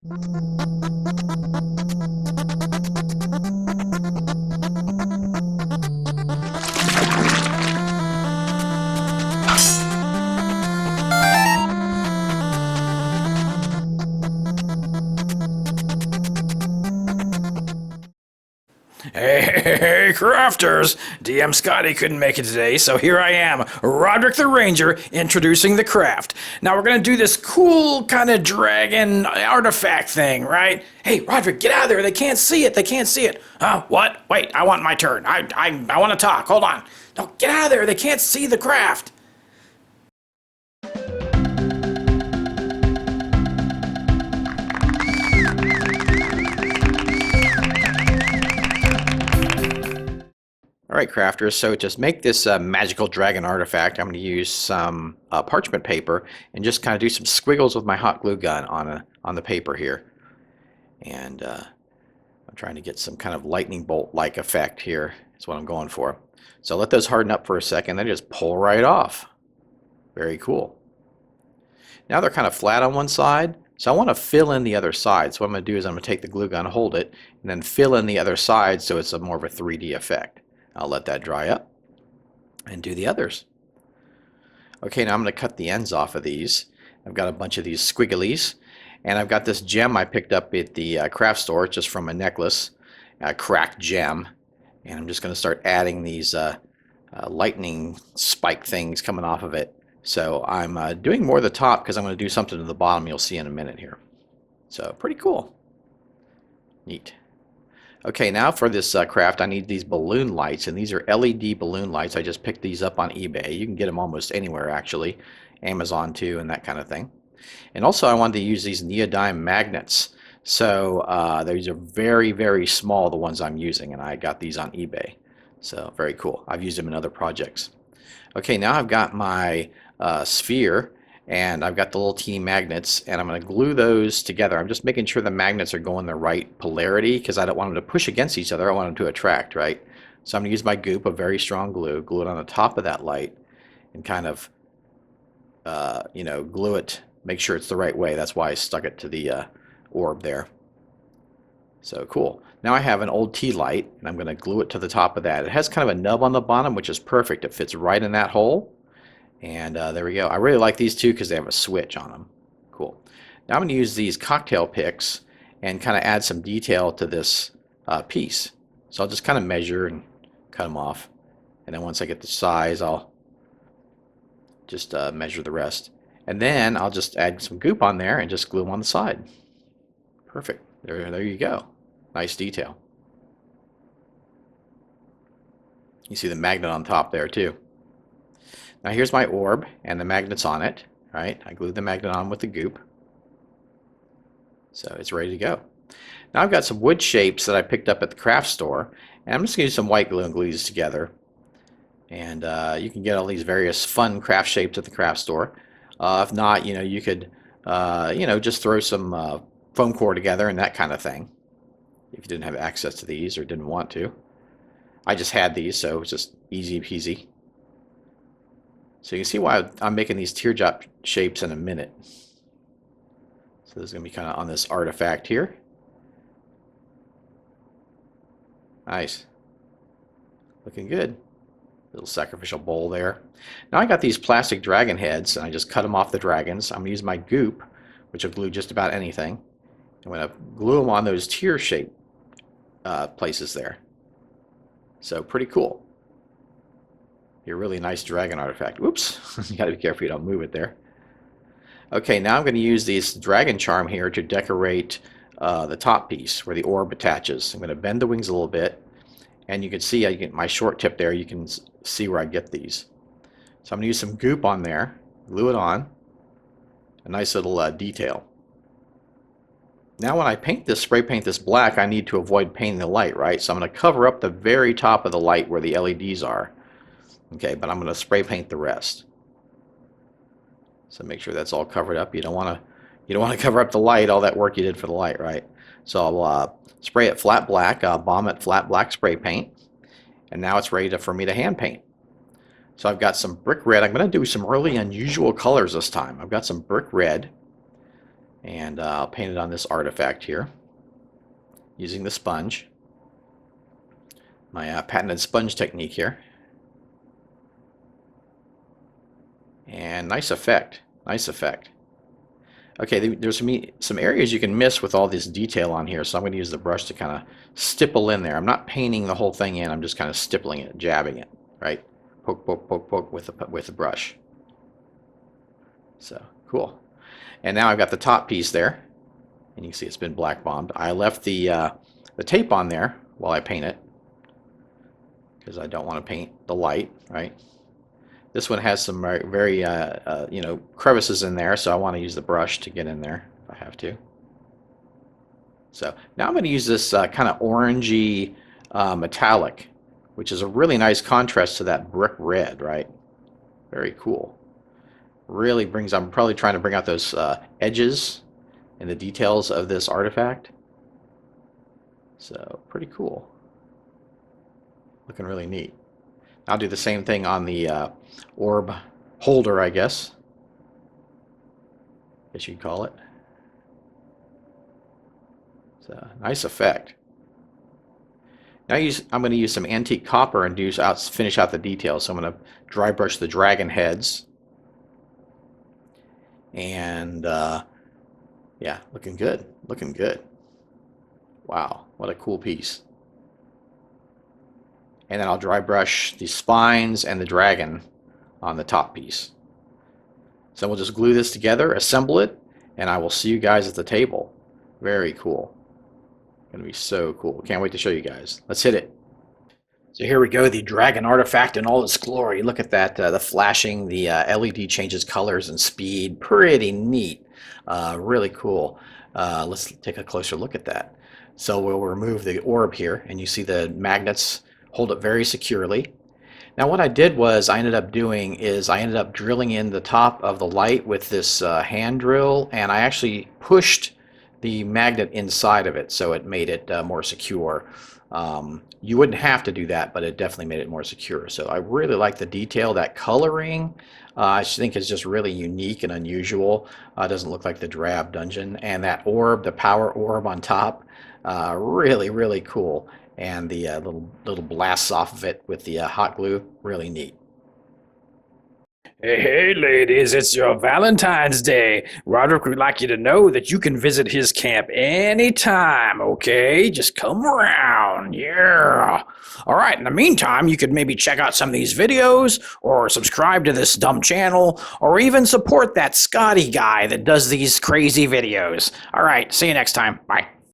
Hey, crafters! DM Scotty couldn't make it today, so here I am, Roderick the Ranger, introducing the craft. Now we're gonna do this cool kind of dragon artifact thing, right? Hey, Roderick, get out of there! They can't see it. They can't see it. What? Wait, I want my turn. I want to talk. Hold on. No, get out of there! They can't see the craft. All right, crafters, so to make this magical dragon artifact, I'm going to use some parchment paper and just kind of do some squiggles with my hot glue gun on the paper here. And I'm trying to get some kind of lightning bolt-like effect here. That's what I'm going for. So let those harden up for a second, then just pull right off. Very cool. Now they're kind of flat on one side, so I want to fill in the other side. So what I'm going to do is I'm going to take the glue gun, hold it, and then fill in the other side so it's more of a 3D effect. I'll let that dry up and do the others. Okay, now I'm going to cut the ends off of these. I've got a bunch of these squigglies, and I've got this gem I picked up at the craft store just from a necklace, a cracked gem, and I'm just going to start adding these lightning spike things coming off of it. So I'm doing more of the top because I'm going to do something to the bottom you'll see in a minute here. So pretty cool. Neat. Okay, now for this craft, I need these balloon lights, and these are LED balloon lights. I just picked these up on eBay. You can get them almost anywhere, actually. Amazon, too, and that kind of thing. And also, I wanted to use these neodyme magnets. So these are very, very small, the ones I'm using, and I got these on eBay. So very cool. I've used them in other projects. Okay, now I've got my sphere, and I've got the little teeny magnets, and I'm going to glue those together. I'm just making sure the magnets are going the right polarity because I don't want them to push against each other. I want them to attract, right? So I'm going to use my goop, a very strong glue, glue it on the top of that light, and kind of, glue it, make sure it's the right way. That's why I stuck it to the orb there. So cool. Now I have an old tea light, and I'm going to glue it to the top of that. It has kind of a nub on the bottom, which is perfect. It fits right in that hole. And there we go. I really like these two because they have a switch on them. Cool. Now I'm going to use these cocktail picks and kind of add some detail to this piece. So I'll just kind of measure and cut them off. And then once I get the size, I'll just measure the rest. And then I'll just add some goop on there and just glue them on the side. Perfect. There you go. Nice detail. You see the magnet on top there too. Now here's my orb and the magnets on it, right? I glued the magnet on with the goop. So it's ready to go. Now I've got some wood shapes that I picked up at the craft store, and I'm just going to use some white glue and glue these together. And you can get all these various fun craft shapes at the craft store. If not, you could, just throw some foam core together and that kind of thing. If you didn't have access to these or didn't want to. I just had these, so it's just easy peasy. So you can see why I'm making these teardrop shapes in a minute. So this is going to be kind of on this artifact here. Nice. Looking good. Little sacrificial bowl there. Now I got these plastic dragon heads, and I just cut them off the dragons. I'm going to use my goop, which will glue just about anything. I'm going to glue them on those tear shaped places there. So pretty cool. A really nice dragon artifact. Whoops, you gotta be careful you don't move it there. Okay, now I'm going to use this dragon charm here to decorate the top piece where the orb attaches. I'm going to bend the wings a little bit, and you can see I get my short tip there. You can see where I get these. So I'm going to use some goop on there, glue it on, a nice little detail. Now when I spray paint this black, I need to avoid painting the light, right? So I'm going to cover up the very top of the light where the LEDs are. Okay, but I'm going to spray paint the rest. So make sure that's all covered up. You don't want to cover up the light, all that work you did for the light, right? So I'll spray it flat black, bomb it flat black spray paint, and now it's ready for me to hand paint. So I've got some brick red. I'm going to do some really unusual colors this time. I've got some brick red, And I'll paint it on this artifact here using the sponge. My patented sponge technique here. And nice effect. Nice effect. Okay, there's some areas you can miss with all this detail on here, so I'm going to use the brush to kind of stipple in there. I'm not painting the whole thing in, I'm just kind of stippling it, jabbing it, right? Poke, poke, poke, poke with the brush. So, cool. And now I've got the top piece there, and you can see it's been black bombed. I left the tape on there while I paint it, because I don't want to paint the light, right? This one has some very crevices in there, so I want to use the brush to get in there if I have to. So now I'm going to use this kind of orangey metallic, which is a really nice contrast to that brick red, right? Very cool. Really brings, I'm probably trying to bring out those edges and the details of this artifact. So pretty cool. Looking really neat. I'll do the same thing on the orb holder, I guess you'd call it. So nice effect. Now I'm going to use some antique copper and finish out the details. So I'm going to dry brush the dragon heads. And yeah, looking good. Looking good. Wow, what a cool piece. And then I'll dry brush the spines and the dragon on the top piece. So we'll just glue this together, assemble it, and I will see you guys at the table. Very cool. Gonna be so cool. Can't wait to show you guys. Let's hit it. So here we go, the dragon artifact in all its glory. Look at that, the flashing, the LED changes colors and speed. Pretty neat. Really cool. Let's take a closer look at that. So we'll remove the orb here, and you see the magnets hold it very securely. Now what I did was I ended up drilling in the top of the light with this hand drill, and I actually pushed the magnet inside of it, so it made it more secure. You wouldn't have to do that, but it definitely made it more secure. So I really like the detail. That coloring I think is just really unique and unusual. Doesn't look like the drab dungeon. And that orb, the power orb on top, really, really cool. And the little blasts off of it with the hot glue, really neat. Hey, ladies, it's your Valentine's Day. Roderick would like you to know that you can visit his camp anytime, okay? Just come around, yeah. All right, in the meantime, you could maybe check out some of these videos, or subscribe to this dumb channel, or even support that Scotty guy that does these crazy videos. All right, see you next time. Bye.